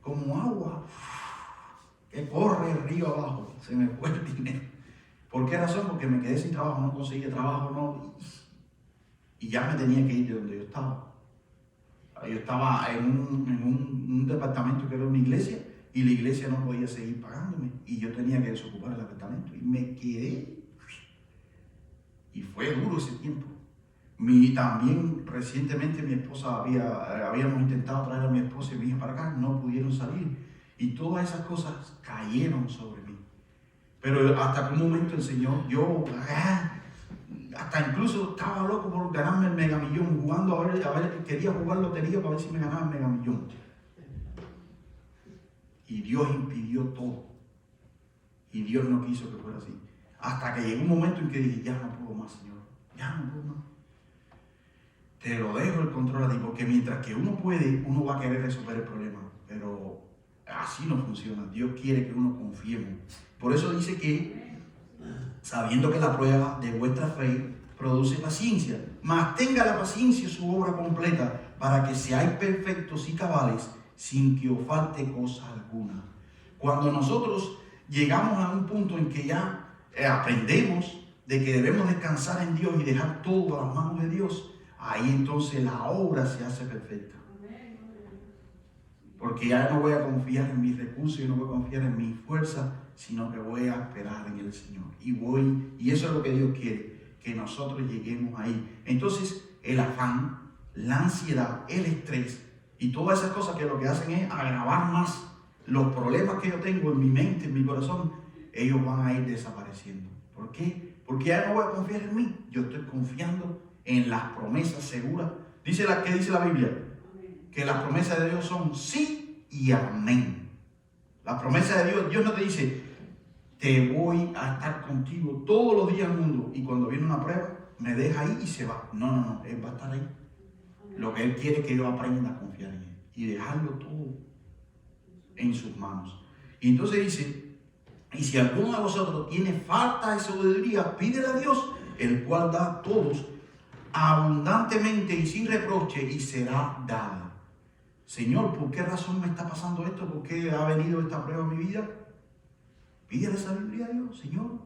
como agua que corre el río abajo. Se me fue el dinero. ¿Por qué razón? Porque me quedé sin trabajo, no conseguí trabajo, no. Y ya me tenía que ir de donde yo estaba. Yo estaba en un departamento que era una iglesia y la iglesia no podía seguir pagándome y yo tenía que desocupar el apartamento y me quedé. Y fue duro ese tiempo. También recientemente mi esposa habíamos intentado traer a mi esposa y mi hija para acá, no pudieron salir y todas esas cosas cayeron sobre mí. Pero hasta que un momento el Señor, hasta incluso estaba loco por ganarme el megamillón, jugando a ver, quería jugar lotería para ver si me ganaba el megamillón. Y Dios impidió todo. Y Dios no quiso que fuera así. Hasta que llegó un momento en que dije, ya no puedo más, Señor, ya no puedo más. Te lo dejo el control a ti, porque mientras que uno puede, uno va a querer resolver el problema. Pero así no funciona. Dios quiere que uno confiemos. Por eso dice que, sabiendo que la prueba de vuestra fe produce paciencia, mas tenga la paciencia su obra completa, para que seáis perfectos y cabales, sin que os falte cosa alguna. Cuando nosotros llegamos a un punto en que ya aprendemos de que debemos descansar en Dios y dejar todo a las manos de Dios, ahí entonces la obra se hace perfecta. Porque ya no voy a confiar en mis recursos, yo no voy a confiar en mi fuerza, sino que voy a esperar en el Señor. Y eso es lo que Dios quiere, que nosotros lleguemos ahí. Entonces, el afán, la ansiedad, el estrés y todas esas cosas que lo que hacen es agravar más los problemas que yo tengo en mi mente, en mi corazón, ellos van a ir desapareciendo. ¿Por qué? Porque ya no voy a confiar en mí, yo estoy confiando en las promesas seguras. ¿Qué dice la Biblia? Que las promesas de Dios son sí y amén. Las promesas de Dios no te dice, te voy a estar contigo todos los días del mundo y cuando viene una prueba, me deja ahí y se va. No, Él va a estar ahí. Lo que Él quiere es que yo aprenda a confiar en Él y dejarlo todo en sus manos. Y entonces dice, y si alguno de vosotros tiene falta de sabiduría, pídele a Dios, el cual da a todos abundantemente y sin reproche, y será dada. Señor, ¿por qué razón me está pasando esto? ¿Por qué ha venido esta prueba a mi vida? Pídele sabiduría a Dios. Señor,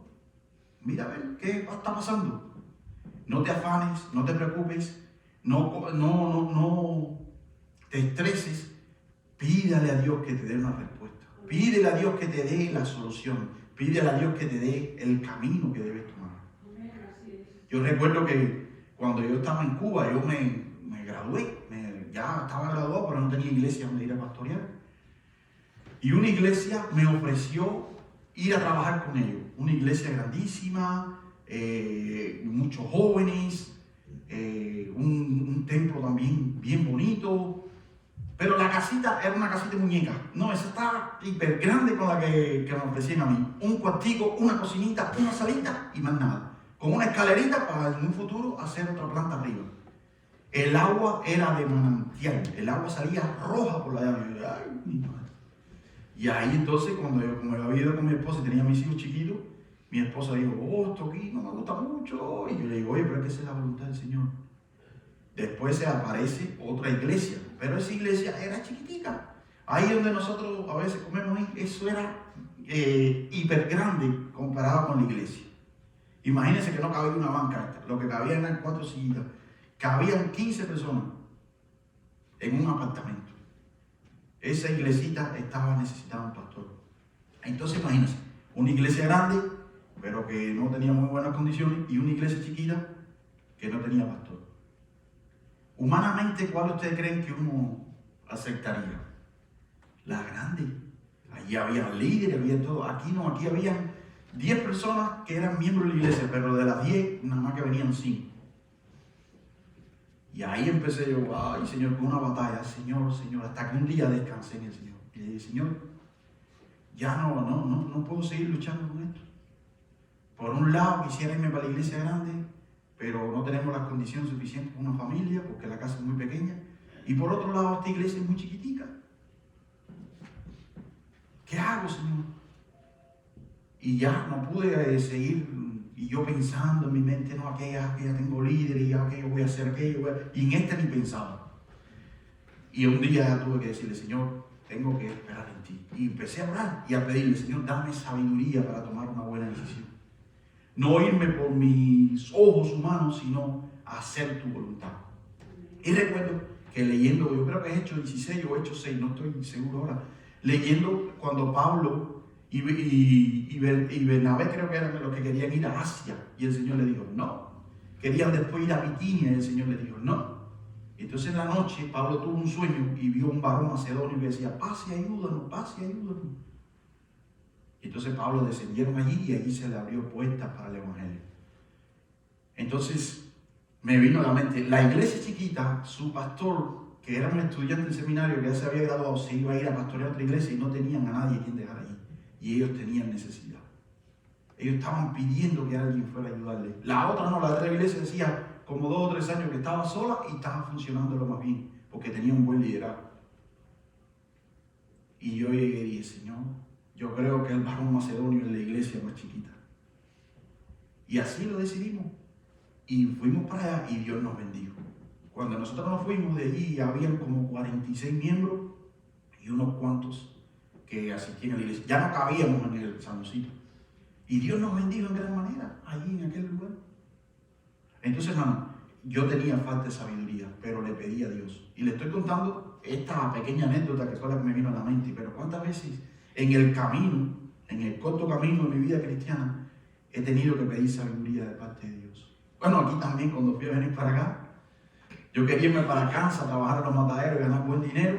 mira a ver qué está pasando. No te afanes, no te preocupes, no te estreses. Pídale a Dios que te dé una respuesta. Pídele a Dios que te dé la solución. Pídele a Dios que te dé el camino que debes tomar. Yo recuerdo que cuando yo estaba en Cuba, yo me gradué. Ya estaba graduado, pero no tenía iglesia donde ir a pastorear. Y una iglesia me ofreció ir a trabajar con ellos. Una iglesia grandísima, muchos jóvenes, un templo también bien bonito. Pero la casita era una casita de muñeca. No, esa estaba hiper grande con la que me ofrecían a mí. Un cuartico, una cocinita, una salita y más nada. Con una escalerita para en un futuro hacer otra planta arriba. El agua era de manantial. El agua salía roja por la llave. Ay, mi madre. Y ahí entonces, como yo había ido con mi esposa y tenía mis hijos chiquitos, mi esposa dijo, esto aquí no me gusta mucho. Y yo le digo, oye, pero es que esa es la voluntad del Señor. Después se aparece otra iglesia, pero esa iglesia era chiquitica. Ahí donde nosotros a veces comemos, eso era hiper grande comparado con la iglesia. Imagínense que no cabía una banca, lo que cabía eran 4 sillitas. Cabían 15 personas en un apartamento. Esa iglesita estaba necesitada un pastor. Entonces imagínense, una iglesia grande, pero que no tenía muy buenas condiciones, y una iglesia chiquita que no tenía pastor. Humanamente, ¿cuál ustedes creen que uno aceptaría? La grande. Allí había líderes, había todo. Aquí no, aquí habían 10 personas que eran miembros de la iglesia, pero de las 10, nada más que venían 5. Y ahí empecé yo, ay Señor, con una batalla, Señor, hasta que un día descansé en el Señor. Y le dije, Señor, ya no puedo seguir luchando con esto. Por un lado quisiera irme para la iglesia grande, pero no tenemos las condiciones suficientes para una familia, porque la casa es muy pequeña. Y por otro lado, esta iglesia es muy chiquitica. ¿Qué hago, Señor? Y ya no pude seguir, y yo pensando en mi mente, no, aquella tengo líder, y aquello voy a hacer aquello, y en este ni pensaba. Y un día tuve que decirle, Señor, tengo que esperar en ti. Y empecé a orar y a pedirle, Señor, dame sabiduría para tomar una buena decisión. No irme por mis ojos humanos, sino hacer tu voluntad. Y recuerdo que leyendo, yo creo que es Hechos 16 o Hechos 6, no estoy seguro ahora, leyendo cuando Pablo y Bernabé creo que eran los que querían ir a Asia, y el Señor le dijo, no. Querían después ir a Bitinia, y el Señor le dijo, no. Entonces en la noche Pablo tuvo un sueño y vio un varón macedonio que decía, pase y ayúdanos, pase y ayúdanos. Entonces Pablo descendieron allí y allí se le abrió puertas para el Evangelio. Entonces me vino a la mente, la iglesia chiquita, su pastor, que era un estudiante en seminario que ya se había graduado, se iba a ir a pastorear otra iglesia y no tenían a nadie quien dejar allí. Y ellos tenían necesidad. Ellos estaban pidiendo que alguien fuera a ayudarles. La otra no, la otra iglesia decía como 2 o 3 años que estaba sola y estaba funcionando lo más bien, porque tenía un buen liderazgo. Y yo llegué y dije, Señor, yo creo que el varón macedonio es la iglesia más chiquita. Y así lo decidimos. Y fuimos para allá y Dios nos bendijo. Cuando nosotros nos fuimos de allí, habían como 46 miembros y unos cuantos que asistían a la iglesia. Ya no cabíamos en el saloncito. Y Dios nos bendijo en gran manera allí en aquel lugar. Entonces, hermano, yo tenía falta de sabiduría, pero le pedí a Dios. Y le estoy contando esta pequeña anécdota que fue la que me vino a la mente. Pero cuántas veces en el camino, en el corto camino de mi vida cristiana, he tenido que pedir sabiduría de parte de Dios. Bueno, aquí también cuando fui a venir para acá, yo quería irme para Kansas, trabajar en los mataderos y ganar buen dinero.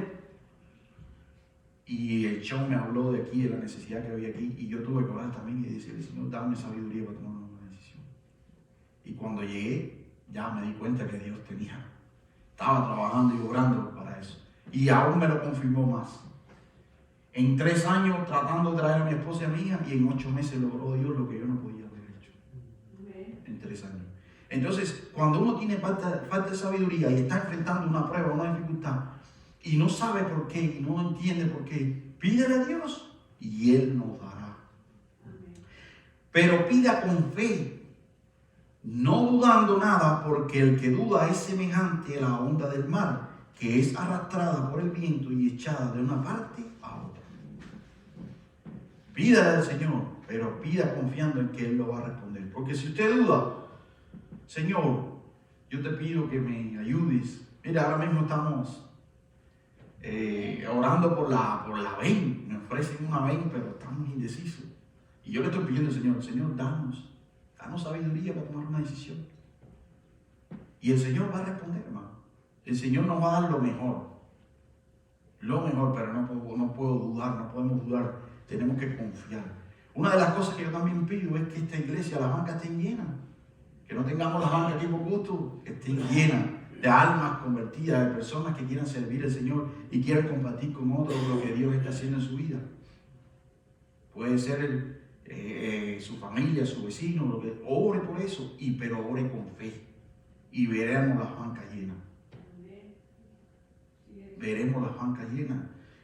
Y el show me habló de aquí, de la necesidad que había aquí. Y yo tuve que orar también y decirle, Señor, dame sabiduría para tomar una buena decisión. Y cuando llegué, ya me di cuenta que Dios estaba trabajando y orando para eso. Y aún me lo confirmó más. En 3 años tratando de traer a mi esposa y a mi hija, y en 8 meses logró Dios lo que yo no podía haber hecho. En 3 años. Entonces, cuando uno tiene falta de sabiduría y está enfrentando una prueba, una dificultad, y no sabe por qué, y no entiende por qué, pídele a Dios y Él nos dará. Pero pida con fe, no dudando nada, porque el que duda es semejante a la onda del mar, que es arrastrada por el viento y echada de una parte a otra. Pídale al Señor, pero pida confiando en que Él lo va a responder. Porque si usted duda, Señor, yo te pido que me ayudes. Mira, ahora mismo estamos orando por la VEN. Me ofrecen una VEN, pero estamos indecisos. Y yo le estoy pidiendo al Señor, danos sabiduría para tomar una decisión. Y el Señor va a responder, hermano. El Señor nos va a dar lo mejor, pero no puedo dudar, no podemos dudar. Tenemos que confiar. Una de las cosas que yo también pido es que esta iglesia, las bancas estén llenas. Que no tengamos las bancas aquí por gusto, que estén llenas de almas convertidas, de personas que quieran servir al Señor y quieran compartir con otros lo que Dios está haciendo en su vida. Puede ser su familia, su vecino, ore por eso, pero ore con fe y veremos las bancas llenas. Veremos las bancas llenas.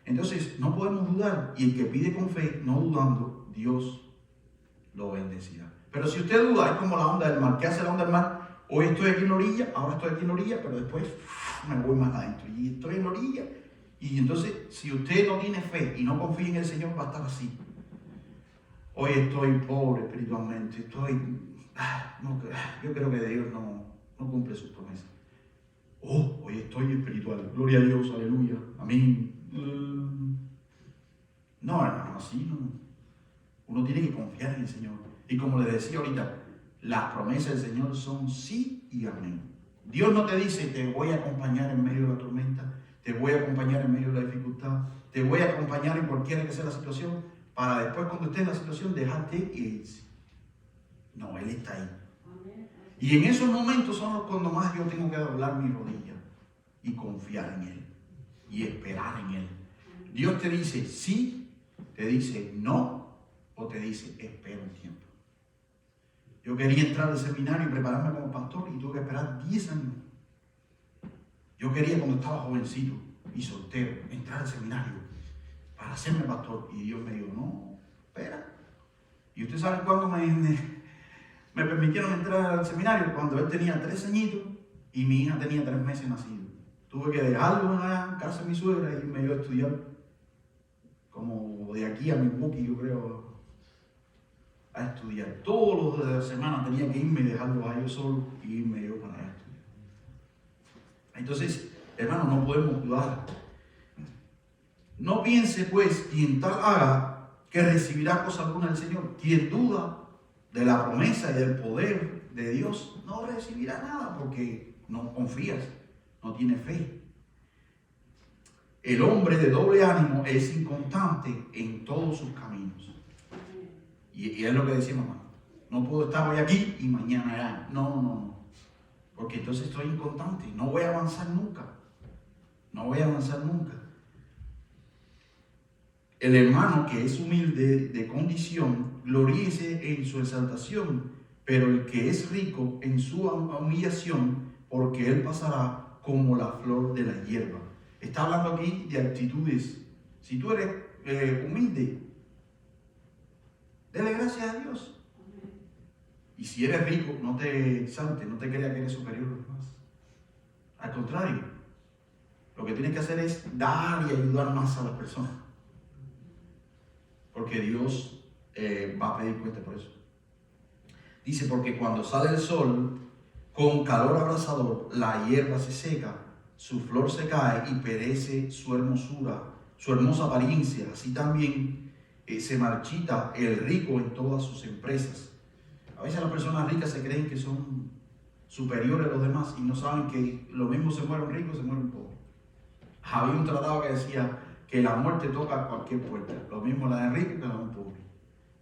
Entonces no podemos dudar, y el que pide con fe, no dudando, Dios lo bendecirá. Pero si usted duda, es como la onda del mar. ¿Qué hace la onda del mar? Hoy estoy aquí en la orilla, ahora estoy aquí en la orilla, pero después me voy más adentro y estoy en la orilla. Y entonces, si usted no tiene fe y no confía en el Señor, va a estar así. Hoy estoy pobre espiritualmente, yo creo que Dios no cumple sus promesas. Hoy estoy espiritual, gloria a Dios, aleluya, amén. No, hermano, así no. Uno tiene que confiar en el Señor. Y como le decía ahorita, las promesas del Señor son sí y amén. Dios no te dice, te voy a acompañar en medio de la tormenta, te voy a acompañar en medio de la dificultad, te voy a acompañar en cualquiera que sea la situación, para después cuando estés en la situación dejarte y irse. No, Él está ahí. Y en esos momentos son cuando más yo tengo que doblar mi rodilla y confiar en Él y esperar en Él. Dios te dice sí, te dice no, o te dice espera un tiempo. Yo quería entrar al seminario y prepararme como pastor y tuve que esperar 10 años. Yo quería, cuando estaba jovencito y soltero, entrar al seminario para hacerme pastor. Y Dios me dijo, no, espera. ¿Y ustedes saben cuándo me permitieron entrar al seminario? Cuando él tenía 3 añitos y mi hija tenía 3 meses nacido. Tuve que dejarlo en casa de mi suegra y irme yo a estudiar como de aquí a Milwaukee, yo creo, a estudiar. Todos los de la semana tenía que irme y dejarlos a ellos solos y irme yo para allá a estudiar. Entonces, hermanos, no podemos dudar. No piense pues quien tal haga que recibirá cosa alguna del Señor. Quien duda de la promesa y del poder de Dios no recibirá nada porque no confías, no tiene fe. El hombre de doble ánimo es inconstante en todos sus caminos. Y es lo que decimos, hermano. No puedo estar hoy aquí y mañana allá. No. Porque entonces estoy inconstante. No voy a avanzar nunca. El hermano que es humilde de condición, gloríese en su exaltación, pero el que es rico en su humillación, porque él pasará como la flor de la hierba. Está hablando aquí de actitudes. Si tú eres humilde, dele gracias a Dios. Y si eres rico, no te exaltes, no te creas que eres superior a los demás. Al contrario, lo que tienes que hacer es dar y ayudar más a las personas. Porque Dios va a pedir cuenta por eso. Dice, porque cuando sale el sol, con calor abrasador, la hierba se seca, su flor se cae y perece su hermosura, su hermosa apariencia. Así también se marchita el rico en todas sus empresas. A veces las personas ricas se creen que son superiores a los demás y no saben que lo mismo se mueren ricos, se mueren pobres. Había un tratado que decía que la muerte toca a cualquier puerta, lo mismo la de rico que la de un pobre.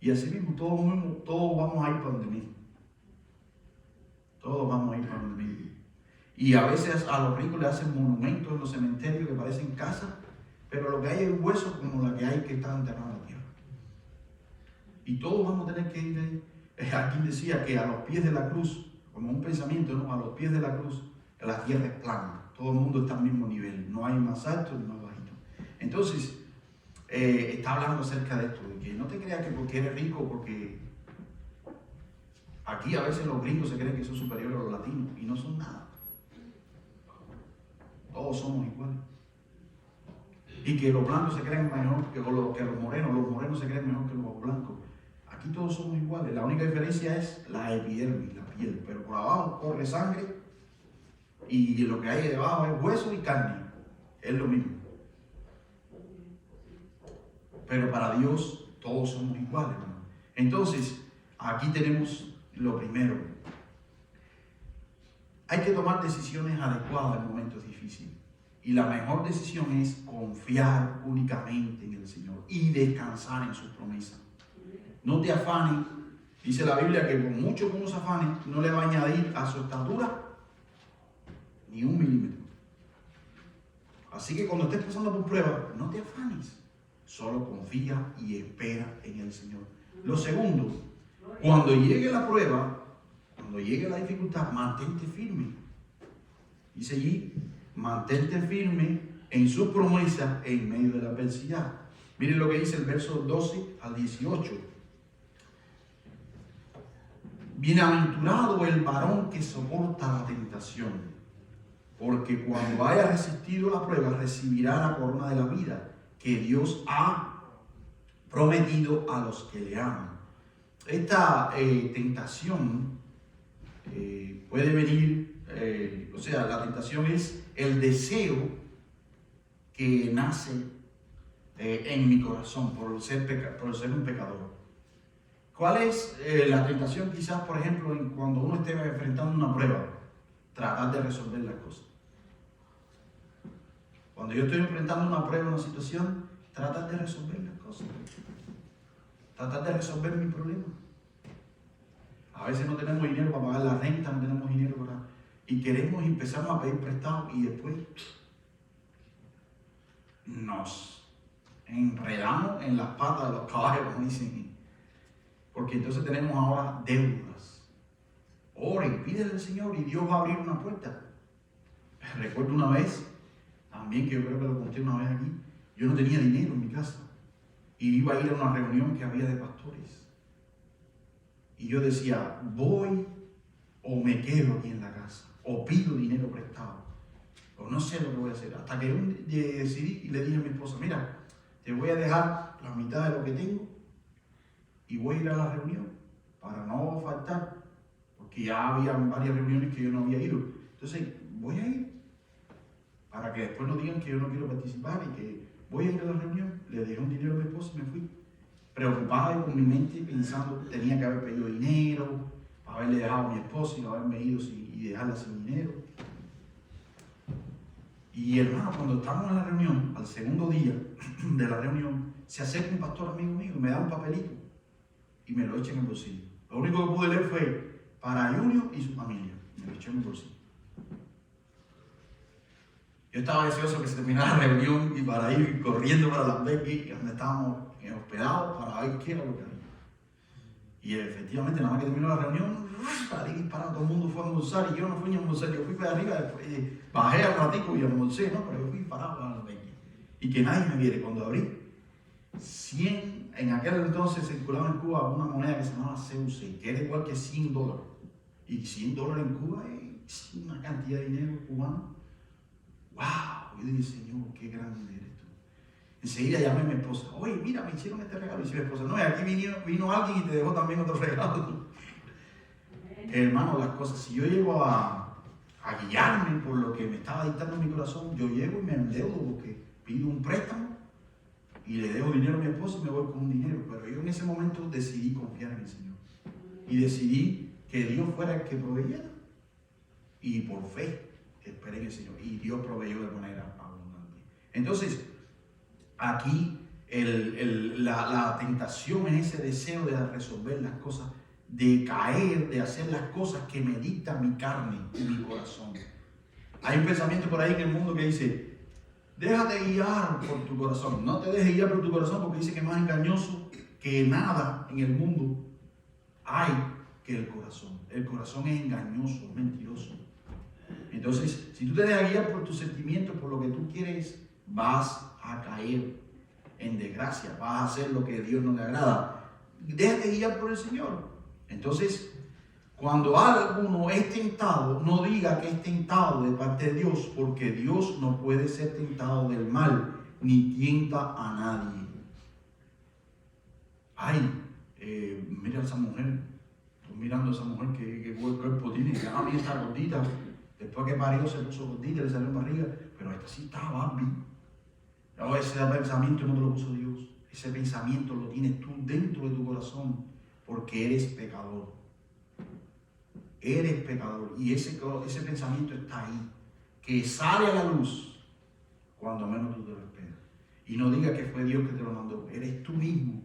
Y así mismo, todos vamos a ir para donde mismo. Todos vamos a ir para donde mismo. Y a veces a los ricos le hacen monumentos en los cementerios que parecen casas, pero lo que hay es huesos como la que hay que está enterrada en la tierra. Y todos vamos a tener que ir, aquí decía que a los pies de la cruz, como un pensamiento, ¿no? A los pies de la cruz, la tierra es plana, todo el mundo está al mismo nivel, no hay más alto ni más bajito. Entonces, está hablando acerca de esto, de que no te creas que porque eres rico, porque aquí a veces los gringos se creen que son superiores a los latinos y no son nada. Todos somos iguales. Y que los blancos se creen mejor que los morenos se creen mejor que los blancos. Aquí todos somos iguales, la única diferencia es la epidermis, la piel, pero por abajo corre sangre y lo que hay debajo es hueso y carne, es lo mismo. Pero para Dios todos somos iguales, hermano. Entonces, aquí tenemos lo primero. Hay que tomar decisiones adecuadas en momentos difíciles. Y la mejor decisión es confiar únicamente en el Señor y descansar en sus promesas. No te afanes. Dice la Biblia que por mucho que uno se afane, no le va a añadir a su estatura ni 1 milímetro. Así que cuando estés pasando por pruebas, no te afanes. Solo confía y espera en el Señor. Lo segundo, cuando llegue la prueba, cuando llegue la dificultad, mantente firme. Dice allí, mantente firme en su promesa en medio de la adversidad. Miren lo que dice el verso 12 al 18. Bienaventurado el varón que soporta la tentación, porque cuando haya resistido la prueba, recibirá la corona de la vida que Dios ha prometido a los que le aman. Esta tentación puede venir, la tentación es el deseo que nace en mi corazón por ser un pecador. ¿Cuál es la tentación? Quizás, por ejemplo, cuando uno esté enfrentando una prueba, tratar de resolver las cosas. Cuando yo estoy enfrentando una prueba, una situación, tratar de resolver las cosas. Tratar de resolver mi problema. A veces no tenemos dinero para pagar la renta, no tenemos dinero para... Y queremos empezar a pedir prestado y después nos enredamos en las patas de los caballos, como dicen. Porque entonces tenemos ahora deudas. Ore, pídele al Señor y Dios va a abrir una puerta. Recuerdo una vez, también que yo creo que lo conté una vez aquí, yo no tenía dinero en mi casa y iba a ir a una reunión que había de pastores. Y yo decía, voy o me quedo aquí en la casa, o pido dinero prestado, o no sé lo que voy a hacer. Hasta que yo decidí y le dije a mi esposa, mira, te voy a dejar la mitad de lo que tengo y voy a ir a la reunión para no faltar, porque ya había varias reuniones que yo no había ido. Entonces, voy a ir para que después no digan que yo no quiero participar y que voy a ir a la reunión. Le dejé un dinero a mi esposa y me fui. Preocupado y con mi mente pensando que tenía que haber pedido dinero, haberle dejado a mi esposa y no haberme ido y dejarla sin dinero. Y hermano, cuando estábamos en la reunión, al segundo día de la reunión, se acerca un pastor amigo mío y me da un papelito y me lo echa en el bolsillo. Lo único que pude leer fue para Junior y su familia. Me lo echó en el bolsillo. Yo estaba deseoso que se terminara la reunión y para ir corriendo para Las Vegas, donde estábamos hospedados, para ver qué era lo que había. Y efectivamente, nada más que terminó la reunión, salí disparando, todo el mundo fue a almorzar y yo no fui ni a almorzar, yo fui para arriba, después, bajé al ratico y almorcé, ¿no? Pero yo fui parado a Las Vegas. Y que nadie me viera. Cuando abrí, 100, en aquel entonces circulaba en Cuba una moneda que se llamaba CUC, que era igual que $100. Y $100 en Cuba es una cantidad de dinero cubano. ¡Wow! Yo dije, Señor, qué grande eres tú. Enseguida llamé a mi esposa. Oye, mira, me hicieron este regalo. Y dice mi esposa, no, y aquí vino alguien y te dejó también otro regalo. Hermano, las cosas, si yo llego a guiarme por lo que me estaba dictando mi corazón, yo llego y me endeudo porque pido un préstamo y le dejo dinero a mi esposa y me voy con un dinero. Pero yo en ese momento decidí confiar en el Señor. Y decidí que Dios fuera el que proveyera. Y por fe esperé en el Señor. Y Dios proveyó de manera abundante. Entonces, aquí la tentación es ese deseo de resolver las cosas, de caer, de hacer las cosas que me dicta mi carne y mi corazón. Hay un pensamiento por ahí en el mundo que dice, déjate guiar por tu corazón. No te dejes guiar por tu corazón porque dice que es más engañoso que nada en el mundo hay que el corazón. El corazón es engañoso, mentiroso. Entonces, si tú te dejas guiar por tus sentimientos, por lo que tú quieres, vas a caer en desgracia, vas a hacer lo que a Dios no le agrada. Déjate guiar por el Señor. Entonces, cuando alguno es tentado, no diga que es tentado de parte de Dios, porque Dios no puede ser tentado del mal, ni tienta a nadie. Ay, mira a esa mujer, estoy mirando a esa mujer que buen cuerpo tiene, ya a mí está gordita, después que parió se puso gordita, le salió en barriga, pero esta sí está Bambi. No, ese pensamiento no te lo puso Dios, ese pensamiento lo tienes tú dentro de tu corazón, porque eres pecador. Eres pecador y ese pensamiento está ahí, que sale a la luz cuando menos tú te lo esperas. Y no digas que fue Dios que te lo mandó, eres tú mismo.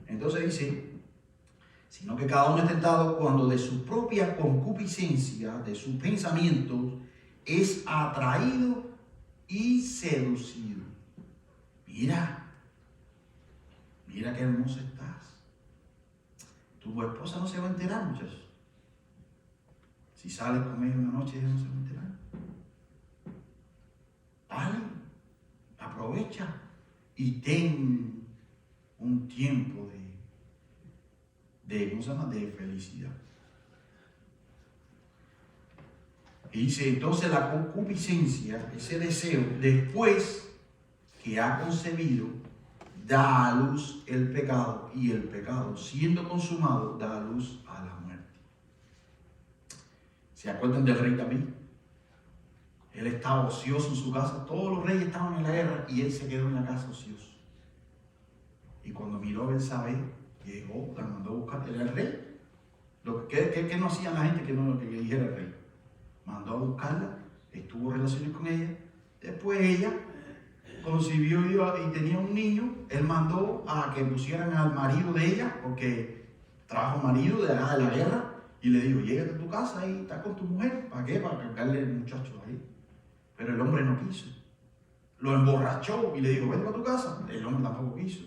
Entonces dice, sino que cada uno es tentado cuando de su propia concupiscencia, de sus pensamientos, es atraído y seducido. Mira qué hermosa estás. Tu esposa no se va a enterar, muchachos. Si sales con ella una noche, ella no se va a enterar. Dale, aprovecha y ten un tiempo ¿cómo se llama? De felicidad. Y dice, entonces la concupiscencia, ese deseo, después que ha concebido, da a luz el pecado, y el pecado, siendo consumado, da a luz a la muerte. ¿Se acuerdan del rey David? Él estaba ocioso en su casa, todos los reyes estaban en la guerra y él se quedó en la casa ocioso. Y cuando miró a Betsabé, llegó, la mandó a buscar, era el rey. ¿Qué no hacía la gente que le dijera el rey? Mandó a buscarla, estuvo relaciones con ella, después ella concibió y tenía un niño, él mandó a que pusieran al marido de ella, porque trajo marido de allá de la guerra, y le dijo, llégate a tu casa y está con tu mujer. ¿Para qué? Para cargarle el muchacho ahí. Pero el hombre no quiso. Lo emborrachó y le dijo, vete a tu casa. El hombre tampoco quiso.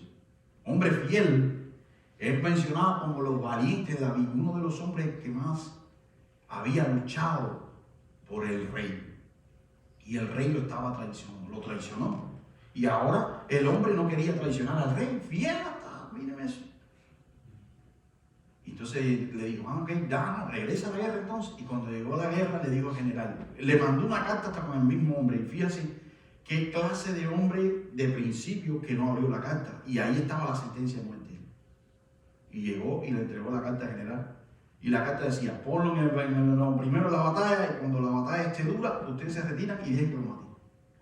Hombre fiel. Es mencionado como los valientes de David, uno de los hombres que más había luchado por el rey. Y el rey lo traicionó. Y ahora el hombre no quería traicionar al rey. Fiel hasta, míreme eso. Entonces le dijo, ok, regresa a la guerra entonces. Y cuando llegó a la guerra le dijo al general, le mandó una carta hasta con el mismo hombre. Y fíjense ¿Qué clase de hombre de principio que no abrió la carta? Y ahí estaba la sentencia de muerte. Y llegó y le entregó la carta general. Y la carta decía, ponlo primero en la batalla, y cuando la batalla esté dura, ustedes se retiran y dejen que lo maten.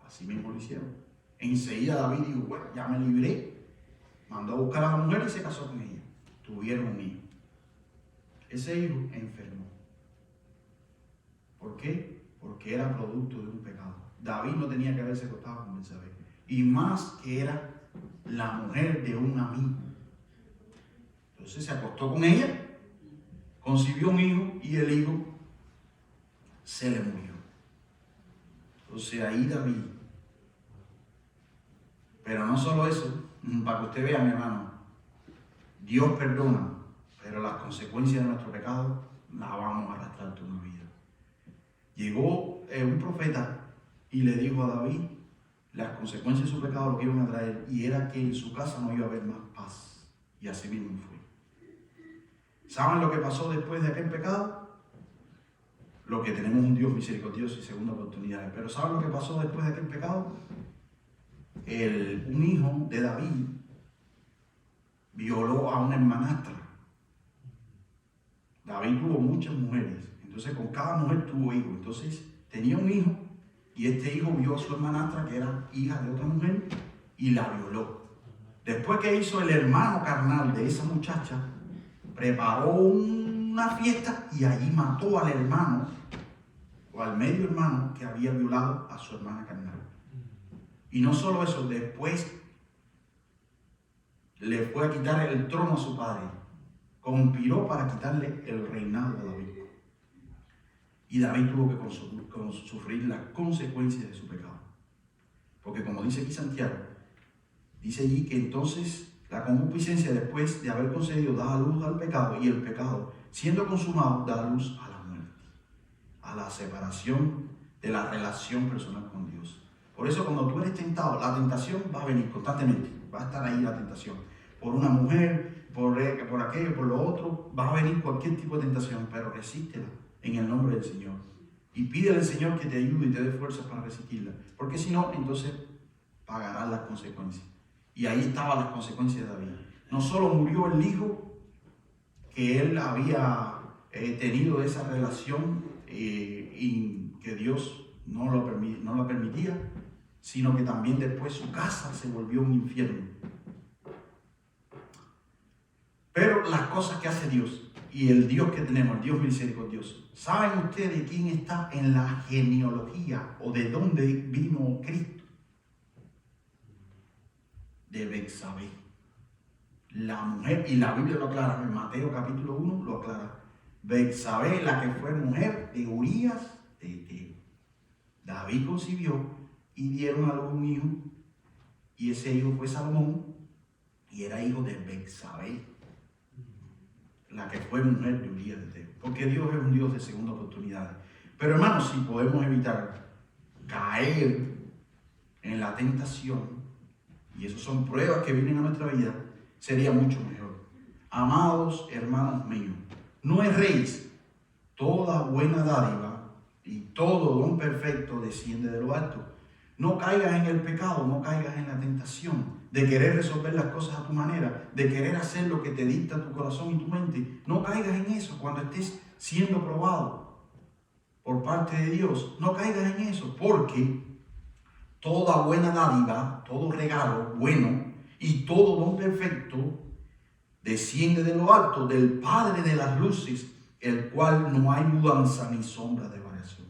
Así mismo lo hicieron. Enseguida David dijo, bueno, ya me libré. Mandó a buscar a la mujer y se casó con ella. Tuvieron un hijo. Ese hijo enfermó. ¿Por qué? Porque era producto de un pecado. David no tenía que haberse acostado con Betsabé. Y más que era la mujer de un amigo. Entonces se acostó con ella, concibió un hijo y el hijo se le murió. Entonces ahí David. Pero no solo eso, para que usted vea, mi hermano, Dios perdona, pero las consecuencias de nuestro pecado las vamos a arrastrar toda una vida. Llegó un profeta y le dijo a David las consecuencias de su pecado, lo que iban a traer, y era que en su casa no iba a haber más paz. Y así mismo fue. ¿Saben lo que pasó después de aquel pecado? Lo que tenemos un Dios misericordioso y segunda oportunidad. Pero ¿saben lo que pasó después de aquel pecado? Un hijo de David violó a una hermanastra. David tuvo muchas mujeres. Entonces con cada mujer tuvo hijos. Entonces tenía un hijo y este hijo vio a su hermanastra que era hija de otra mujer y la violó. Después que hizo el hermano carnal de esa muchacha, preparó una fiesta y allí mató al hermano o al medio hermano que había violado a su hermana carnal. Y no solo eso, después le fue a quitar el trono a su padre. Conspiró para quitarle el reinado a David. Y David tuvo que sufrir las consecuencias de su pecado. Porque como dice aquí Santiago, dice allí que entonces la concupiscencia, después de haber concedido, da a luz al pecado, y el pecado, siendo consumado, da a luz a la muerte, a la separación de la relación personal con Dios. Por eso cuando tú eres tentado, la tentación va a venir constantemente, va a estar ahí la tentación. Por una mujer, por aquello, por lo otro, va a venir cualquier tipo de tentación, pero resístela en el nombre del Señor. Y pídele al Señor que te ayude y te dé fuerzas para resistirla. Porque si no, entonces pagarás las consecuencias. Y ahí estaban las consecuencias de David. No solo murió el hijo que él había tenido esa relación y que Dios no lo permitía, sino que también después su casa se volvió un infierno. Pero las cosas que hace Dios y el Dios que tenemos, el Dios misericordioso, ¿saben ustedes quién está en la genealogía o de dónde vino Cristo? De Betsabé, la mujer, y la Biblia lo aclara, en Mateo capítulo 1 lo aclara. Betsabé, la que fue mujer de Urías de Eteo. David concibió y dieron a luz un hijo, y ese hijo fue Salomón, y era hijo de Betsabé, la que fue mujer de Urías de Eteo. Porque Dios es un Dios de segunda oportunidad. Pero hermanos, si podemos evitar caer en la tentación, y esas son pruebas que vienen a nuestra vida, sería mucho mejor. Amados hermanos míos, no erréis, toda buena dádiva y todo don perfecto desciende de lo alto. No caigas en el pecado, no caigas en la tentación de querer resolver las cosas a tu manera, de querer hacer lo que te dicta tu corazón y tu mente. No caigas en eso cuando estés siendo probado por parte de Dios. No caigas en eso, porque toda buena dádiva, todo regalo bueno y todo don perfecto desciende de lo alto, del Padre de las luces, el cual no hay mudanza ni sombra de variación.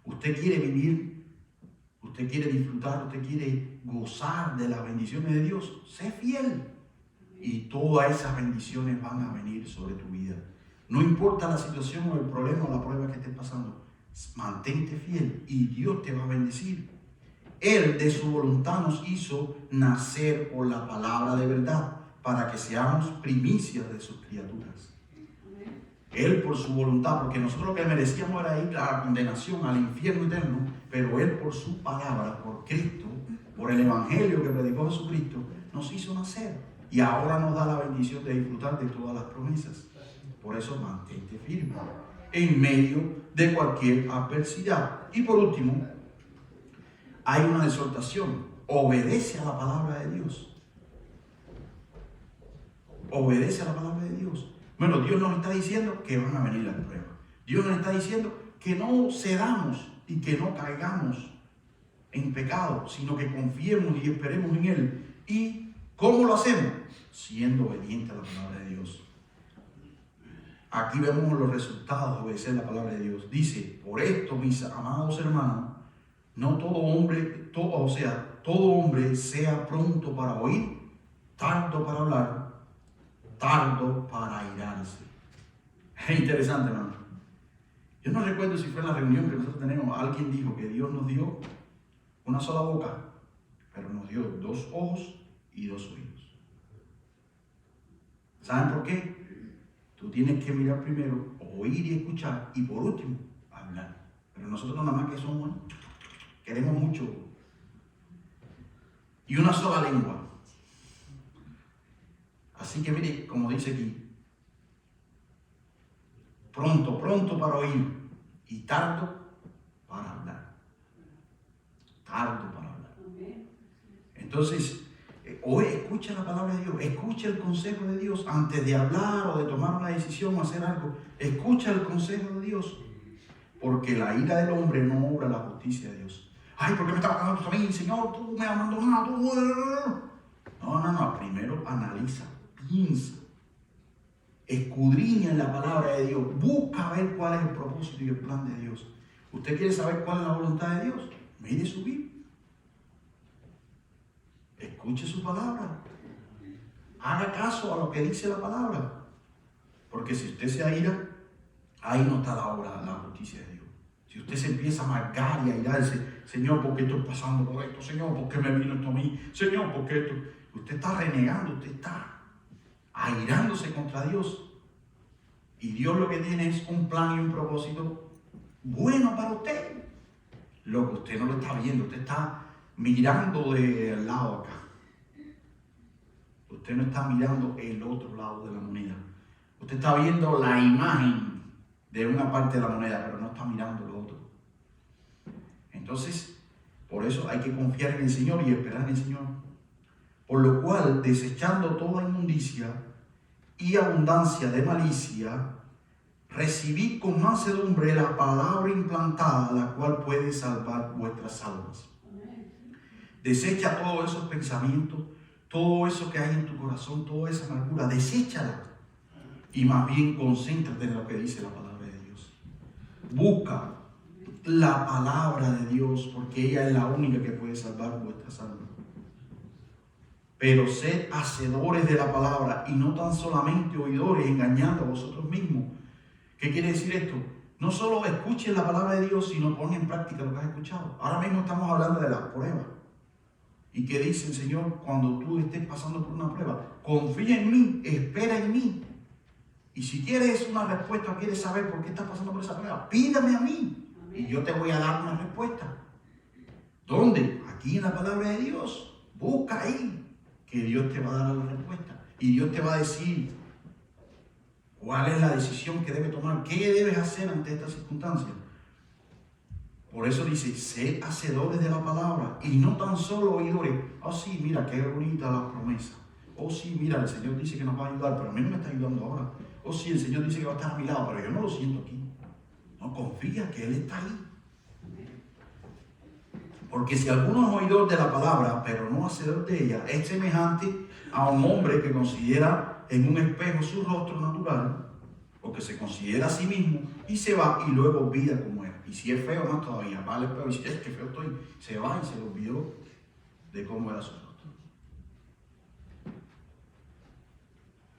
Usted quiere vivir, usted quiere disfrutar, usted quiere gozar de las bendiciones de Dios, sé fiel. Y todas esas bendiciones van a venir sobre tu vida. No importa la situación o el problema o la prueba que estés pasando, mantente fiel y Dios te va a bendecir. Él de su voluntad nos hizo nacer por la palabra de verdad, para que seamos primicias de sus criaturas. Él por su voluntad, porque nosotros lo que merecíamos era ir a la condenación, al infierno eterno, pero Él por su palabra, por Cristo, por el evangelio que predicó Jesucristo, nos hizo nacer. Y ahora nos da la bendición de disfrutar de todas las promesas. Por eso mantente firme en medio de cualquier adversidad. Y por último, hay una exhortación. Obedece a la palabra de Dios. Obedece a la palabra de Dios. Bueno, Dios nos está diciendo que van a venir las pruebas. Dios nos está diciendo que no cedamos y que no caigamos en pecado, sino que confiemos y esperemos en Él. ¿Y cómo lo hacemos? Siendo obedientes a la palabra de Dios. Aquí vemos los resultados de obedecer la palabra de Dios. Dice, por esto, mis amados hermanos, no todo hombre, todo hombre sea pronto para oír, tardo para hablar, tardo para airarse. Es interesante, hermano. Yo no recuerdo si fue en la reunión que nosotros tenemos, alguien dijo que Dios nos dio una sola boca, pero nos dio 2 ojos y 2 oídos. ¿Saben por qué? Tú tienes que mirar primero, oír y escuchar, y por último, hablar. Pero nosotros nada más que somos, queremos mucho. Y una sola lengua. Así que mire, como dice aquí, pronto para oír y tardo para hablar. Tardo para hablar. Entonces, hoy escucha la palabra de Dios, escucha el consejo de Dios antes de hablar o de tomar una decisión o hacer algo. Escucha el consejo de Dios, porque la ira del hombre no obra la justicia de Dios. Ay, ¿por qué me estás pagando esto a mí, Señor? Tú me has abandonado. No. Primero analiza, piensa, escudriña en la palabra de Dios, busca ver cuál es el propósito y el plan de Dios. ¿Usted quiere saber cuál es la voluntad de Dios? Mire su Biblia. Escuche su palabra. Haga caso a lo que dice la palabra. Porque si usted se aira, ahí no está la obra, la justicia de Dios. Si usted se empieza a amargar y a airarse, Señor, ¿por qué estoy pasando por esto? Señor, ¿por qué me vino esto a mí? Señor, ¿por qué esto? Usted está renegando, usted está airándose contra Dios. Y Dios lo que tiene es un plan y un propósito bueno para usted. Lo que usted no lo está viendo, usted está mirando del lado acá. Usted no está mirando el otro lado de la moneda. Usted está viendo la imagen de una parte de la moneda, pero no está mirando lo otro. Entonces, por eso hay que confiar en el Señor y esperar en el Señor. Por lo cual, desechando toda inmundicia y abundancia de malicia, recibid con mansedumbre la palabra implantada, la cual puede salvar vuestras almas. Desecha todos esos pensamientos, todo eso que hay en tu corazón, toda esa amargura, deséchala. Y más bien concéntrate en lo que dice la palabra de Dios. Busca la palabra de Dios, porque ella es la única que puede salvar vuestras almas. Pero sed hacedores de la palabra y no tan solamente oidores, engañando a vosotros mismos. ¿Qué quiere decir esto? No solo escuchen la palabra de Dios, sino ponen en práctica lo que has escuchado. Ahora mismo estamos hablando de las pruebas. ¿Y qué dice el Señor cuando tú estés pasando por una prueba? Confía en mí, espera en mí. Y si quieres una respuesta, quieres saber por qué estás pasando por esa prueba, pídame a mí y yo te voy a dar una respuesta. ¿Dónde? Aquí en la palabra de Dios. Busca ahí, que Dios te va a dar la respuesta. Y Dios te va a decir cuál es la decisión que debes tomar, qué debes hacer ante esta circunstancia. Por eso dice, sed hacedores de la palabra y no tan solo oidores. Oh sí, mira qué bonita la promesa. Oh sí, mira, el Señor dice que nos va a ayudar, pero a mí no me está ayudando ahora. Oh sí, el Señor dice que va a estar a mi lado, pero yo no lo siento aquí. No, confía que Él está ahí. Porque si alguno es oidor de la palabra, pero no hacedor de ella, es semejante a un hombre que considera en un espejo su rostro natural, o que se considera a sí mismo, y se va y luego olvida cómo es. Y si es feo, más todavía, va al espejo y dice, es que feo estoy, se va y se le olvidó de cómo era su rostro.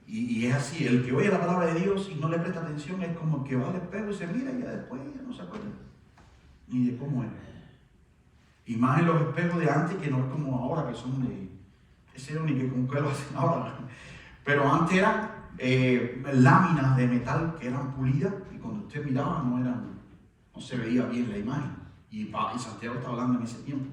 Y es así, el que oye la palabra de Dios y no le presta atención es como el que va al espejo y se mira y ya después ya no se acuerda ni de cómo era. Y más en los espejos de antes, que no es como ahora, que son de ese ni que con qué lo hacen ahora. Pero antes eran láminas de metal que eran pulidas y cuando usted miraba no se veía bien la imagen. Y Santiago está hablando en ese tiempo.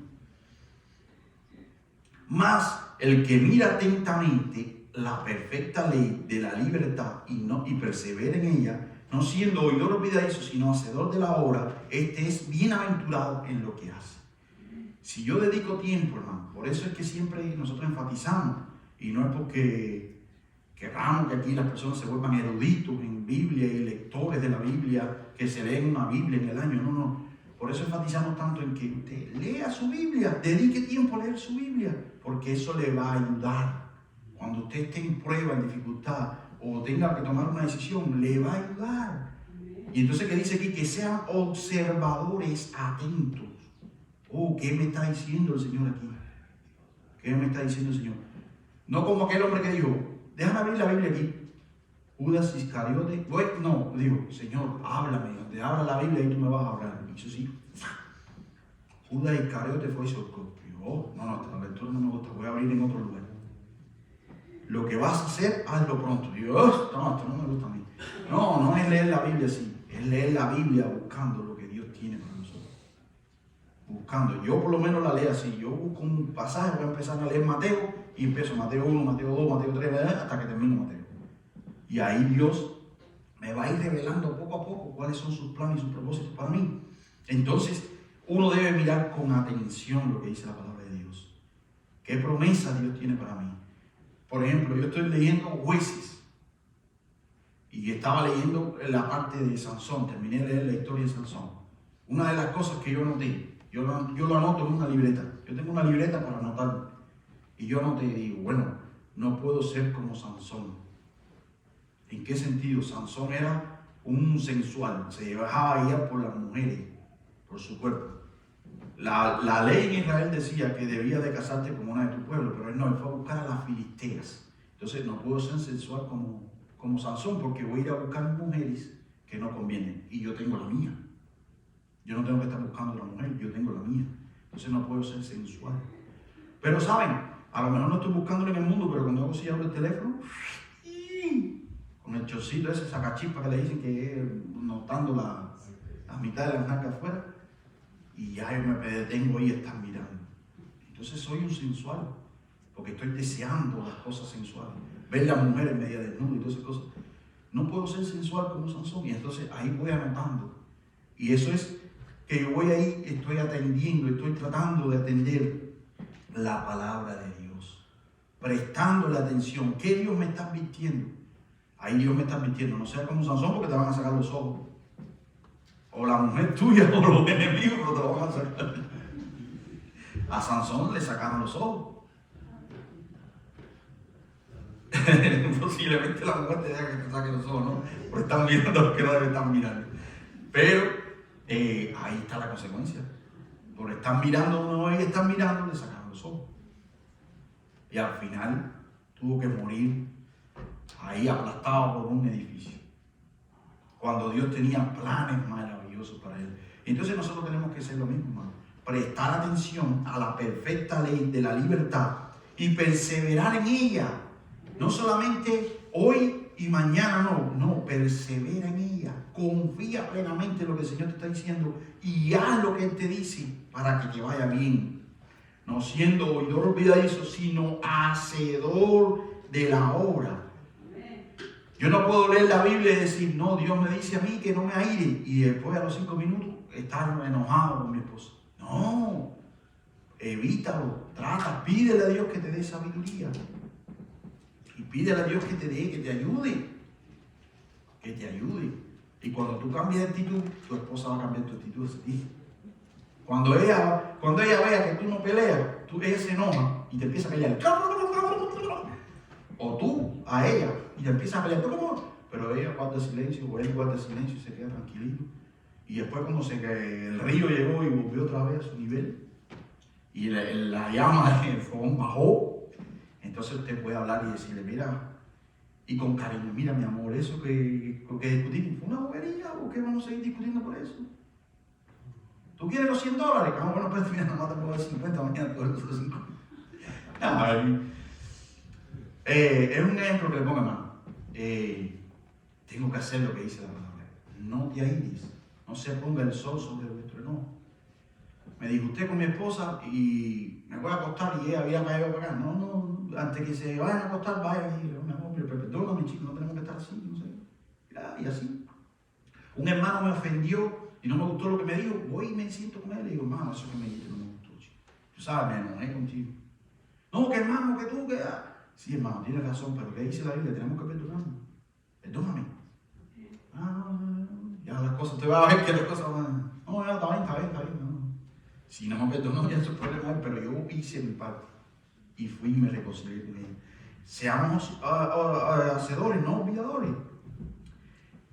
Mas el que mira atentamente la perfecta ley de la libertad y persevera en ella, no siendo oidor olvidadizo, sino hacedor de la obra, este es bienaventurado en lo que hace. Si yo dedico tiempo, hermano, por eso es que siempre nosotros enfatizamos, y no es porque queramos que aquí las personas se vuelvan eruditos en Biblia y lectores de la Biblia, que se leen una Biblia en el año, no. Por eso enfatizamos tanto en que usted lea su Biblia, dedique tiempo a leer su Biblia, porque eso le va a ayudar. Cuando usted esté en prueba, en dificultad, o tenga que tomar una decisión, le va a ayudar. Y entonces, ¿qué dice aquí? Que sean observadores atentos. Oh, ¿qué me está diciendo el Señor aquí? ¿Qué me está diciendo el Señor? No como aquel hombre que dijo, déjame abrir la Biblia aquí. Judas Iscariote, no, digo, Señor, háblame, donde abra la Biblia y tú me vas a hablar. Y eso sí, Judas Iscariote fue y se ahorcó. Oh, no, esta lectura no me gusta, voy a abrir en otro lugar. Lo que vas a hacer, hazlo pronto. Dios, no, esto no me gusta a mí. No es leer la Biblia así, es leer la Biblia buscando lo que Dios tiene para nosotros. Buscando, yo por lo menos la leo así, yo busco un pasaje, voy a empezar a leer Mateo y empiezo Mateo 1, Mateo 2, Mateo 3, hasta que termino Mateo. Y ahí Dios me va a ir revelando poco a poco cuáles son sus planes y sus propósitos para mí. Entonces, uno debe mirar con atención lo que dice la palabra de Dios. ¿Qué promesa Dios tiene para mí? Por ejemplo, yo estoy leyendo Jueces y estaba leyendo la parte de Sansón, terminé de leer la historia de Sansón. Una de las cosas que yo anoté, yo lo anoto en una libreta. Yo tengo una libreta para anotar. Y yo anoté y digo, bueno, no puedo ser como Sansón. ¿En qué sentido? Sansón era un sensual, se dejaba guiar por las mujeres, por su cuerpo. La ley en Israel decía que debía de casarte con una de tu pueblo, pero él no, él fue a buscar a las filisteas. Entonces no puedo ser sensual como Sansón, porque voy a ir a buscar mujeres que no convienen, y yo tengo la mía. Yo no tengo que estar buscando a la mujer, yo tengo la mía. Entonces no puedo ser sensual. Pero saben, a lo mejor no estoy buscándolo en el mundo, pero cuando hago si abro el teléfono, con el chorcito ese sacachispa que le dicen que es notando la mitad de la nalgas afuera, y ya yo me detengo ahí y están mirando. Entonces soy un sensual, porque estoy deseando las cosas sensuales, ver a la mujer en media desnuda y todas esas cosas. No puedo ser sensual como Sansón, y entonces ahí voy anotando. Y eso es que yo voy ahí, estoy atendiendo, estoy tratando de atender la palabra de Dios, prestando la atención. ¿Qué Dios me está advirtiendo? Ahí Dios me está advirtiendo, no sea como Sansón porque te van a sacar los ojos. O la mujer tuya o los enemigos no te lo van a sacar. A Sansón le sacaron los ojos. Posiblemente la mujer te deja que te saque los ojos, ¿no? Porque están mirando a los que no deben estar mirando. Pero ahí está la consecuencia. Por estar mirando no y están mirando, le sacaron los ojos. Y al final tuvo que morir ahí aplastado por un edificio. Cuando Dios tenía planes maravillosos para él. Entonces nosotros tenemos que hacer lo mismo, hermano. Prestar atención a la perfecta ley de la libertad y perseverar en ella. No solamente hoy y mañana, no, persevera en ella. Confía plenamente en lo que el Señor te está diciendo y haz lo que Él te dice para que te vaya bien. No siendo oidor olvidadizo, sino hacedor de la obra. Yo no puedo leer la Biblia y decir, no, Dios me dice a mí que no me aire, y después a los 5 minutos estar enojado con mi esposa. No, evítalo, trata, pídele a Dios que te dé sabiduría. Y pídele a Dios que te ayude. Que te ayude. Y cuando tú cambias de actitud, tu esposa va a cambiar tu actitud hacia ti. Cuando ella vea que tú no peleas, ella se enoja y te empieza a pelear. O tú a ella y te empiezas a pelear. Pero ella guarda silencio, o él guarda silencio y se queda tranquilito. Y después como que el río llegó y volvió otra vez a su nivel, y la llama del fogón bajó, entonces usted puede hablar y decirle, mira, y con cariño, mira mi amor, eso que discutimos, ¿fue una bobería o qué vamos a seguir discutiendo por eso? ¿Tú quieres los $100? Ah, bueno, pues mira, nomás te puedo dar 50, mañana te doy los 5. Es un ejemplo que le pongo, hermano. Tengo que hacer lo que dice la palabra. No te aires, no se ponga el sol sobre vuestro enojo. Me disgusté con mi esposa y me voy a acostar y ella había caído para acá. No, antes que se vayan a acostar, vayan y mi amor, perdóname, chico, no tenemos que estar así, no sé. Y así. Un hermano me ofendió y no me gustó lo que me dijo, voy y me siento con él y digo, hermano, eso que me dijiste no me gustó, chico. sabes, me enojé contigo. No, que hermano, que tú, que... Sí, hermano, tienes razón, pero ¿qué dice la Biblia? Tenemos que perdonarnos. Perdóname. Ya las cosas, te vas a ver que las cosas van... No, ya, está bien. No. Si no me perdonó, ya es su problema, pero yo hice mi parte. Y fui y me reconcilié con él. Seamos hacedores, no olvidadores.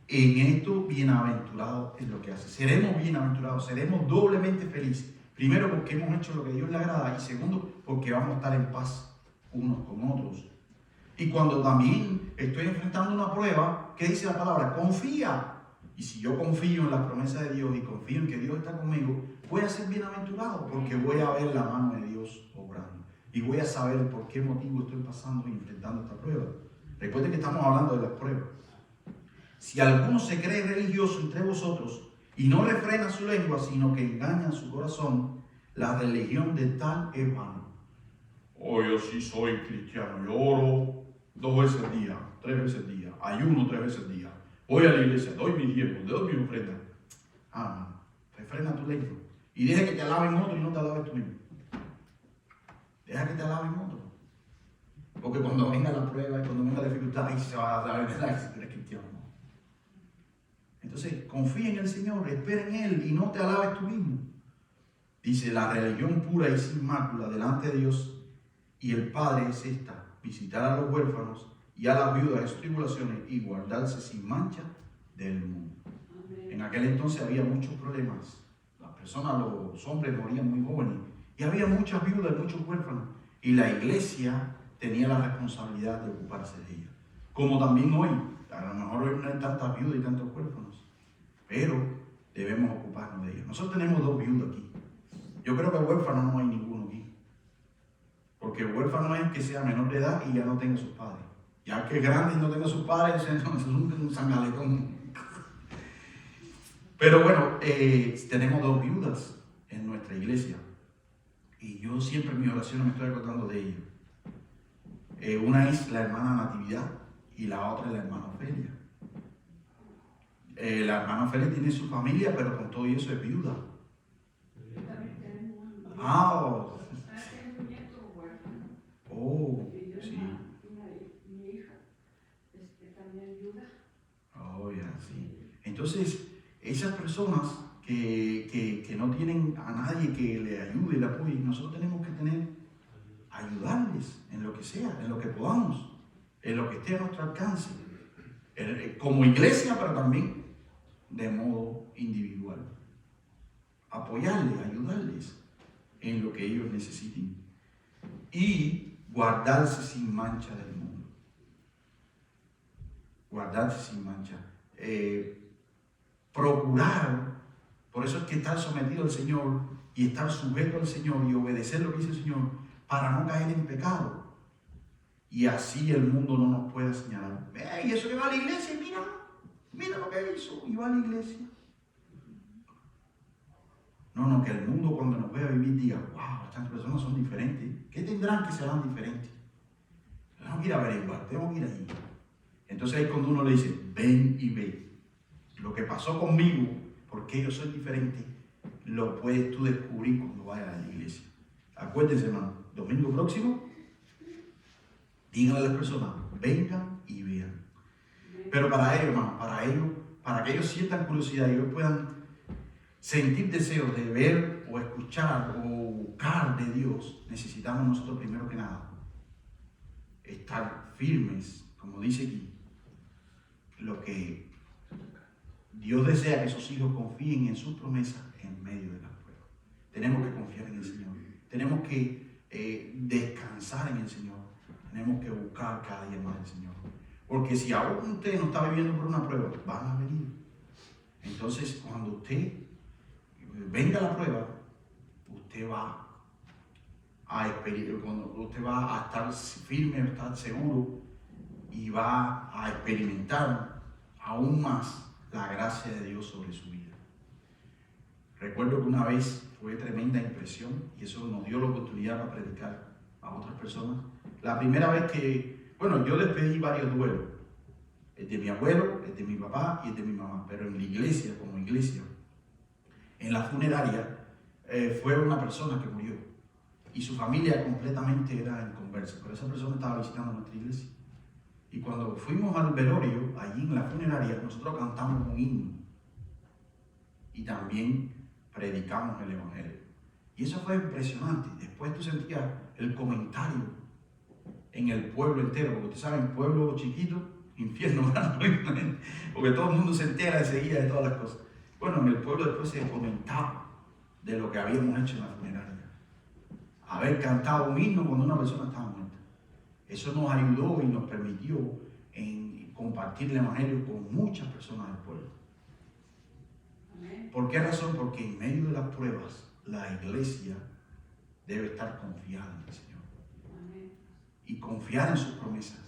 En esto, bienaventurados es lo que hace. Seremos bienaventurados, seremos doblemente felices. Primero, porque hemos hecho lo que a Dios le agrada. Y segundo, porque vamos a estar en paz unos con otros. Y cuando también estoy enfrentando una prueba, ¿qué dice la palabra? Confía. Y si yo confío en la promesa de Dios y confío en que Dios está conmigo, voy a ser bienaventurado porque voy a ver la mano de Dios obrando. Y voy a saber por qué motivo estoy pasando y enfrentando esta prueba. Recuerden que estamos hablando de las pruebas. Si alguno se cree religioso entre vosotros y no refrena su lengua, sino que engaña su corazón, la religión de tal es vana. Oh, yo sí soy cristiano, yo oro 2 veces al día, 3 veces al día, ayuno 3 veces al día, voy a la iglesia, doy mi diezmo, doy mi ofrenda. Refrena tu lengua y deja que te alaben otros y no te alabes tú mismo. Deja que te alaben otros. Porque cuando venga la prueba y cuando venga la dificultad, ahí se va a saber que eres cristiano. Entonces, confía en el Señor, espera en Él y no te alabes tú mismo. Dice, la religión pura y sin mácula delante de Dios y el Padre es esta: visitar a los huérfanos y a las viudas en sus tribulaciones y guardarse sin mancha del mundo. Amén. En aquel entonces había muchos problemas. Las personas, los hombres morían muy jóvenes y había muchas viudas y muchos huérfanos. Y la iglesia tenía la responsabilidad de ocuparse de ellas. Como también hoy, a lo mejor hoy no hay tantas viudas y tantos huérfanos, pero debemos ocuparnos de ellas. Nosotros tenemos 2 viudas aquí. Yo creo que huérfanos no hay ninguno aquí. Porque huérfano es que sea menor de edad y ya no tenga sus padres. Ya que es grande y no tenga sus padres, es un sangaletón. Pero bueno, tenemos 2 viudas en nuestra iglesia. Y yo siempre en mis oraciones me estoy acordando de ellas. Una es la hermana Natividad y la otra es la hermana Ofelia. La hermana Ofelia tiene su familia, pero con todo eso es viuda. Sí. Mi hija también viuda. Ya, sí. Entonces, esas personas que no tienen a nadie que le ayude y le apoye, nosotros tenemos que ayudarles en lo que sea, en lo que podamos, en lo que esté a nuestro alcance, como iglesia, pero también de modo individual. Apoyarles, ayudarles en lo que ellos necesiten y guardarse sin mancha del mundo. Guardarse sin mancha. Procurar, por eso es que estar sometido al Señor y estar sujeto al Señor y obedecer lo que dice el Señor para no caer en pecado. Y así el mundo no nos pueda señalar. Y eso que va a la iglesia, mira lo que hizo, y va a la iglesia. No, que el mundo cuando nos vea vivir diga, wow, estas personas son diferentes. ¿Qué tendrán que serán diferentes? Tenemos que ir a averiguar, tenemos que ir allí. Entonces ahí cuando uno le dice, ven y ve. Lo que pasó conmigo, porque yo soy diferente, lo puedes tú descubrir cuando vayas a la iglesia. Acuérdense, hermano, domingo próximo, díganle a las personas, vengan y vean. Pero para ellos, hermano, para que ellos sientan curiosidad y ellos puedan sentir deseos de ver o escuchar o buscar de Dios, necesitamos nosotros primero que nada estar firmes, como dice aquí, lo que Dios desea que sus hijos confíen en sus promesas en medio de las pruebas. Tenemos que confiar en el Señor, tenemos que descansar en el Señor, tenemos que buscar cada día más al Señor. Porque si aún usted no está viviendo por una prueba, van a venir. Entonces, cuando usted venga la prueba, usted va a estar firme, a estar seguro y va a experimentar aún más la gracia de Dios sobre su vida. Recuerdo que una vez fue tremenda impresión y eso nos dio la oportunidad para predicar a otras personas. La primera vez yo despedí varios duelos, el de mi abuelo, el de mi papá y el de mi mamá, pero en la iglesia, como iglesia, en la funeraria, fue una persona que murió. y su familia completamente era inconversa, pero esa persona estaba visitando nuestra iglesia. Y cuando fuimos al velorio, allí en la funeraria, nosotros cantamos un himno y también predicamos el evangelio. Y eso fue impresionante. Después tú sentías el comentario en el pueblo entero, porque ustedes saben, pueblo chiquito, infierno grande, porque todo el mundo se entera enseguida de todas las cosas. Bueno, en el pueblo después se comentaba de lo que habíamos hecho en la funeraria. Haber cantado un himno cuando una persona estaba muerta. Eso nos ayudó y nos permitió en compartir el evangelio con muchas personas del pueblo. ¿Por qué razón? Porque en medio de las pruebas, la iglesia debe estar confiada en el Señor. Y confiar en sus promesas.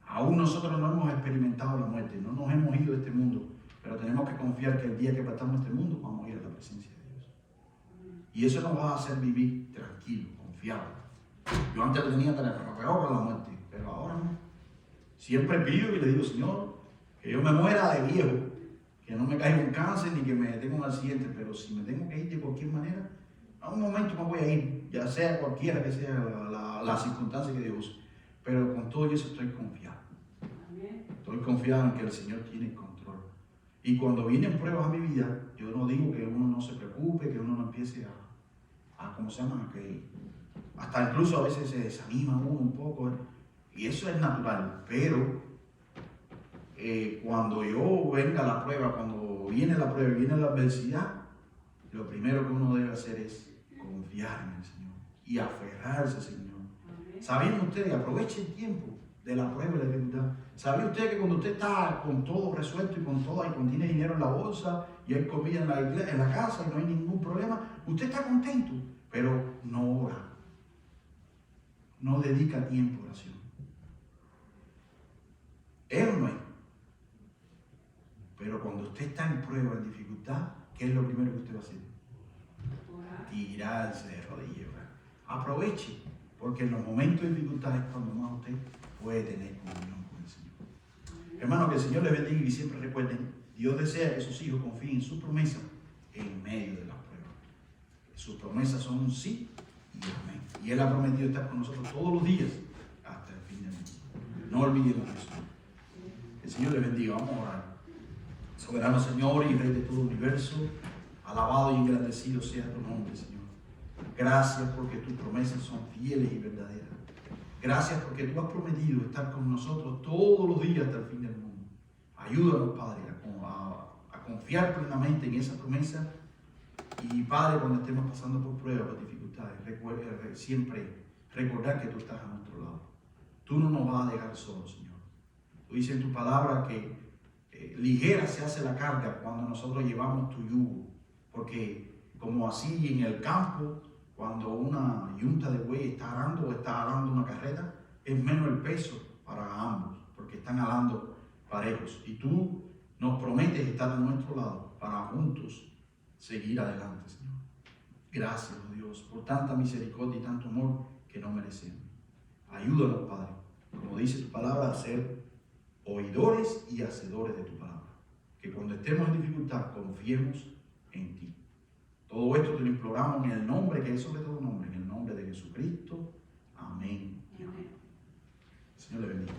Aún nosotros no hemos experimentado la muerte, no nos hemos ido de este mundo, pero tenemos que confiar que el día que partamos de este mundo vamos a ir a la presencia de Dios. Y eso nos va a hacer vivir tranquilos, confiados. Yo antes lo tenía tan apegado con la muerte, pero ahora no. Siempre pido y le digo, Señor, que yo me muera de viejo, que no me caiga un cáncer ni que me tenga un accidente, pero si me tengo que ir de cualquier manera, a un momento me voy a ir, ya sea cualquiera que sea la circunstancia que Dios use. Pero con todo eso estoy confiado. Estoy confiado en que el Señor tiene control. Y cuando vienen pruebas a mi vida, yo no digo que uno no se preocupe, que uno no empiece ¿cómo se llama? Que hasta incluso a veces se desanima uno un poco. Y eso es natural. Pero cuando yo venga la prueba, cuando viene la prueba y viene la adversidad, lo primero que uno debe hacer es confiar en el Señor y aferrarse al Señor. ¿Sabían ustedes? Aproveche el tiempo de la prueba y la dificultad. ¿Sabía usted que cuando usted está con todo resuelto y con tiene dinero en la bolsa y hay comida en la casa y no hay ningún problema, usted está contento, pero no ora? No dedica tiempo a oración. Él no es. Pero cuando usted está en prueba, en dificultad, ¿qué es lo primero que usted va a hacer? Tirarse de rodillas. Aproveche, porque en los momentos de dificultad es cuando más usted puede tener comunión con el Señor. Hermano, que el Señor les bendiga y siempre recuerden, Dios desea que sus hijos confíen en su promesa en medio de las pruebas. Sus promesas son un sí y amén. Y Él ha prometido estar con nosotros todos los días hasta el fin del mundo. No olviden eso. Que el Señor les bendiga. Vamos a orar. Soberano Señor y Rey de todo el universo, alabado y engrandecido sea tu nombre, Señor. Gracias porque tus promesas son fieles y verdaderas. Gracias porque tú has prometido estar con nosotros todos los días hasta el fin del mundo. Ayúdanos, Padre, a confiar plenamente en esa promesa. Y, Padre, cuando estemos pasando por pruebas, por dificultades, siempre recordar que tú estás a nuestro lado. Tú no nos vas a dejar solos, Señor. Tú dices en tu palabra que ligera se hace la carga cuando nosotros llevamos tu yugo, porque como así en el campo, cuando una yunta de buey está arando o está arando una carreta, es menos el peso para ambos, porque están arando parejos. Y tú nos prometes estar a nuestro lado para juntos seguir adelante, Señor. Gracias, oh Dios, por tanta misericordia y tanto amor que no merecemos. Ayúdanos, Padre, como dice tu palabra, a ser oidores y hacedores de tu palabra. Que cuando estemos en dificultad confiemos en ti. Todo esto te lo imploramos en el nombre que es sobre todo nombre, en el nombre de Jesucristo. Amén y amén. El Señor le bendiga.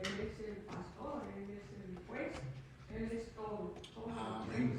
Él es el pastor, Él es el juez, Él es todo. Amén.